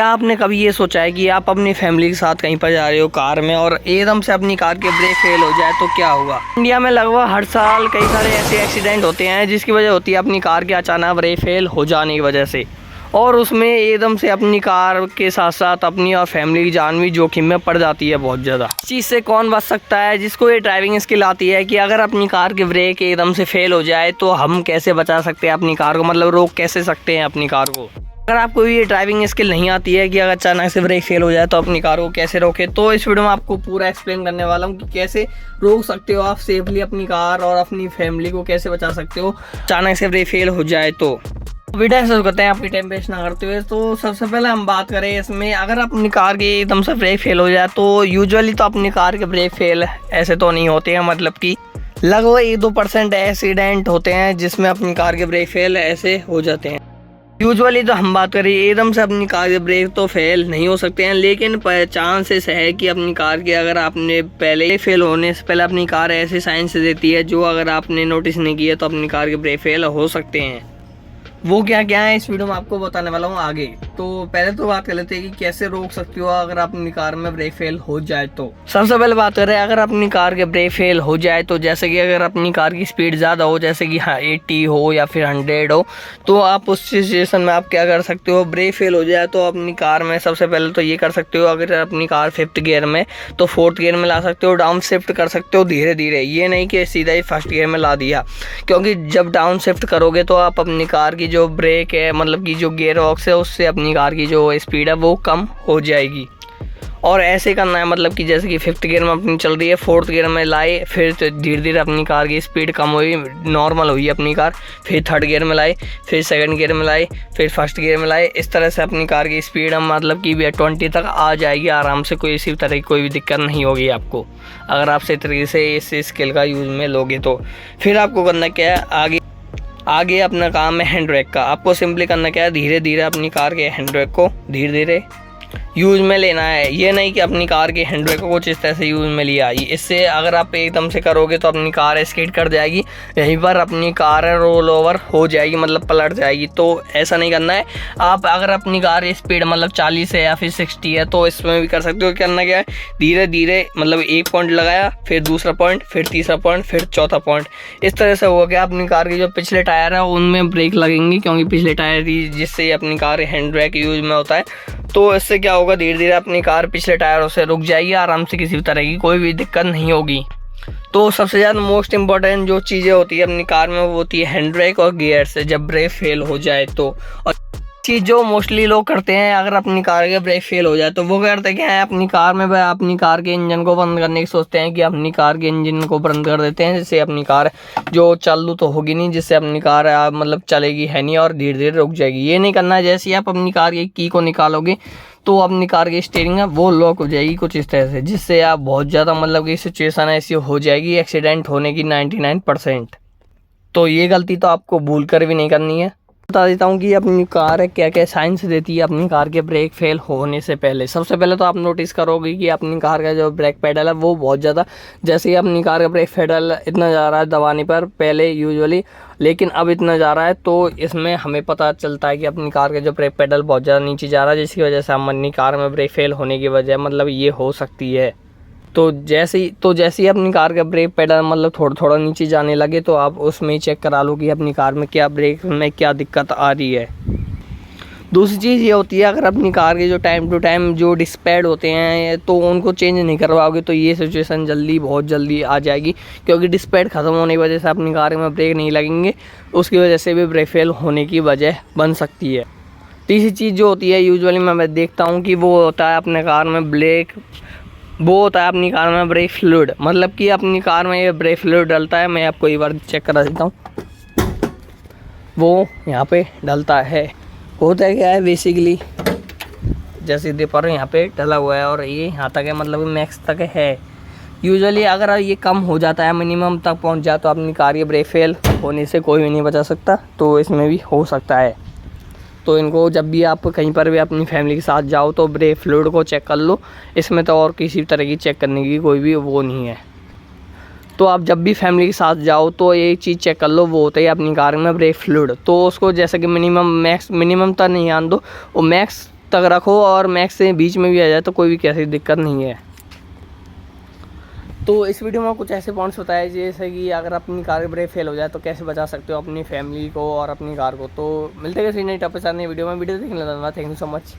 क्या आपने कभी ये सोचा है कि आप अपनी फैमिली के साथ कहीं पर जा रहे हो कार में और एकदम से अपनी कार के ब्रेक फेल हो जाए तो क्या होगा। इंडिया में लगभग हर साल कई सारे ऐसे एक्सीडेंट होते हैं जिसकी वजह होती है अपनी कार के अचानक ब्रेक फेल हो जाने की वजह से, और उसमें एकदम से अपनी कार के साथ साथ अपनी और फैमिली की जान भी जोखिम में पड़ जाती है बहुत ज़्यादा। इस चीज़ से कौन बच सकता है? जिसको ये ड्राइविंग स्किल आती है कि अगर अपनी कार के ब्रेक एकदम से फेल हो जाए तो हम कैसे बचा सकते हैं अपनी कार को, मतलब रोक कैसे सकते हैं अपनी कार को। अगर आपको ये ड्राइविंग स्किल नहीं आती है कि अगर अचानक से ब्रेक फेल हो जाए तो अपनी कार को कैसे रोके, तो इस वीडियो में आपको पूरा एक्सप्लेन करने वाला हूँ कि कैसे रोक सकते हो आप सेफली अपनी कार और अपनी फैमिली को कैसे बचा सकते हो अचानक से ब्रेक फेल हो जाए। तो वीडियो शुरू करते हैं आपकी टाइम वेस्ट ना करते हुए। तो सबसे पहले हम बात करें इसमें, अगर अपनी कार की एकदम से ब्रेक फेल हो जाए तो यूजुअली तो अपनी कार के ब्रेक फेल ऐसे तो नहीं होते हैं, मतलब कि लगभग 1-2% एक्सीडेंट होते हैं जिसमें अपनी कार के ब्रेक फेल ऐसे हो जाते हैं। यूजुअली तो हम बात करें एकदम से अपनी कार के ब्रेक तो फेल नहीं हो सकते हैं, लेकिन चांसेस है कि अपनी कार के अगर आपने पहले फेल होने से पहले अपनी कार ऐसे साइंस देती है जो अगर आपने नोटिस नहीं किया तो अपनी कार के ब्रेक फेल हो सकते हैं। वो क्या क्या है इस वीडियो में आपको बताने वाला हूँ आगे। तो पहले तो बात कर लेते हैं कि कैसे रोक सकते हो अगर अपनी कार में ब्रेक फेल हो जाए। तो सबसे पहले बात करें, अगर अपनी कार के ब्रेक फेल हो जाए तो जैसे कि अगर अपनी कार की स्पीड ज़्यादा हो, जैसे कि 80 हो या फिर 100 हो, तो आप उस सिचुएशन में आप क्या कर सकते हो, ब्रेक फेल हो जाए तो अपनी कार में सबसे पहले तो ये कर सकते हो, अगर अपनी कार 5th गियर में तो 4th गियर में ला सकते हो, डाउन शिफ्ट कर सकते हो धीरे धीरे, ये नहीं कि सीधा ही 1st गियर में ला दिया, क्योंकि जब डाउन शिफ्ट करोगे तो आप अपनी कार की जो ब्रेक है, मतलब कि जो गियर बॉक्स है, उससे अपनी कार की जो स्पीड है वो कम हो जाएगी। और ऐसे करना है, मतलब कि जैसे कि 5th गियर में अपनी चल रही है, 4th गियर में लाए, फिर तो धीरे धीरे अपनी कार की स्पीड कम हुई, नॉर्मल हुई अपनी कार, फिर 3rd गियर में लाए, फिर 2nd गियर में लाए, फिर 1st गियर में लाए। इस तरह से अपनी कार की स्पीड हम मतलब कि 20 तक आ जाएगी आराम से, कोई इसी तरह की कोई भी दिक्कत नहीं होगी आपको, अगर आप सही तरीके से इस स्किल का यूज़ में लोगे तो। फिर आपको करना क्या है, आगे अपना काम है हैंड ब्रेक का। आपको सिंपली करना क्या है, धीरे धीरे अपनी कार के हैंड ब्रेक को धीरे धीरे यूज़ में लेना है। ये नहीं कि अपनी कार के हैंड ब्रेक को कुछ इस तरह से यूज़ में लिया, इससे अगर आप एकदम से करोगे तो अपनी कार स्किड कर जाएगी, यहीं पर अपनी कार रोल ओवर हो जाएगी, मतलब पलट जाएगी। तो ऐसा नहीं करना है। आप अगर अपनी कार स्पीड मतलब 40 है या फिर 60 है तो इसमें भी कर सकते हो। करना क्या है, धीरे धीरे मतलब एक पॉइंट लगाया, फिर दूसरा पॉइंट, फिर तीसरा पॉइंट, फिर चौथा पॉइंट, इस तरह से हो गया। अपनी कार के जो पिछले टायर है उनमें ब्रेक लगेंगी, क्योंकि पिछले टायर जिससे अपनी कार हैंड ब्रेक यूज में होता है। तो इससे क्या होगा, धीरे धीरे अपनी कार पिछले टायरों से रुक जाएगी आराम से, किसी भी तरह की कोई भी दिक्कत नहीं होगी। तो सबसे ज़्यादा मोस्ट इंपॉर्टेंट जो चीज़ें होती है अपनी कार में वो होती है हैंड ब्रेक और गियर से जब ब्रेक फेल हो जाए तो। और चीज़ जो मोस्टली लोग करते हैं अगर अपनी कार के ब्रेक फेल हो जाए तो वो करते क्या है, अपनी कार में वह अपनी कार के इंजन को बंद करने की सोचते हैं कि अपनी कार के इंजन को बंद कर देते हैं, जिससे अपनी कार जो चालू तो होगी नहीं, जिससे अपनी कार मतलब चलेगी है नहीं और धीरे धीरे रुक जाएगी। ये नहीं करना है। जैसे ही आप अपनी कार की को निकालोगे तो अपनी कार की स्टीयरिंग है वो लॉक हो जाएगी कुछ इस तरह से, जिससे आप बहुत ज़्यादा मतलब कि सिचुएशन ऐसी हो जाएगी एक्सीडेंट होने की 99%। तो ये गलती तो आपको भूल कर भी नहीं करनी है। बता देता हूँ कि अपनी कार क्या क्या साइंस देती है अपनी कार के ब्रेक फेल होने से पहले। सबसे पहले तो आप नोटिस करोगे कि अपनी कार का जो ब्रेक पेडल है वो बहुत ज़्यादा, जैसे ही अपनी कार का ब्रेक पेडल इतना जा रहा है दबाने पर पहले यूजुअली, लेकिन अब इतना जा रहा है, तो इसमें हमें पता चलता है कि अपनी कार का जो ब्रेक पेडल बहुत ज़्यादा नीचे जा रहा है, जिसकी वजह से अपनी कार में ब्रेक फेल होने की वजह मतलब ये हो सकती है। तो जैसे ही अपनी कार का ब्रेक पेडल मतलब थोड़ा थोड़ा नीचे जाने लगे तो आप उसमें ही चेक करा लो कि अपनी कार में क्या ब्रेक में क्या दिक्कत आ रही है। दूसरी चीज़ ये होती है, अगर अपनी कार के जो टाइम टू टाइम जो डिस्क पैड होते हैं तो उनको चेंज नहीं करवाओगे तो ये सिचुएशन बहुत जल्दी आ जाएगी, क्योंकि डिस्क पैड ख़त्म होने की वजह से अपनी कार में ब्रेक नहीं लगेंगे, उसकी वजह से भी ब्रेक फेल होने की वजह बन सकती है। तीसरी चीज़ जो होती है यूजुअली मैं देखता हूँ कि वो होता है अपने कार में अपनी कार में ब्रेक फ्लूइड, मतलब कि अपनी कार में ये ब्रेक फ्लूइड डलता है। मैं आपको एक बार चेक करा देता हूँ, वो यहाँ पे डलता है। होता क्या है बेसिकली, जैसे देख पा रहे हो यहाँ पे डला हुआ है और ये यहाँ तक है, मतलब मैक्स तक है। यूजुअली अगर ये कम हो जाता है, मिनिमम तक पहुँच जाए तो अपनी कार ये ब्रेक फेल होने से कोई भी नहीं बचा सकता, तो इसमें भी हो सकता है। तो इनको जब भी आप कहीं पर भी अपनी फैमिली के साथ जाओ तो ब्रेक फ्लूइड को चेक कर लो, इसमें तो और किसी तरह की चेक करने की कोई भी वो नहीं है। तो आप जब भी फैमिली के साथ जाओ तो ये चीज़ चेक कर लो, वो होता है अपनी कार में ब्रेक फ्लूइड। तो उसको जैसे कि मिनिमम तो नहीं आन दो, वो मैक्स तक रखो और मैक्स से बीच में भी आ जाए तो कोई भी कैसी दिक्कत नहीं है। तो इस वीडियो में कुछ ऐसे पॉइंट्स बताए जैसे कि अगर अपनी कार का ब्रेक फेल हो जाए तो कैसे बचा सकते हो अपनी फैमिली को और अपनी कार को। तो मिलते हैं किसी नई टॉपिक के साथ नई वीडियो में। वीडियो देखने लगा, थैंक यू सो मच।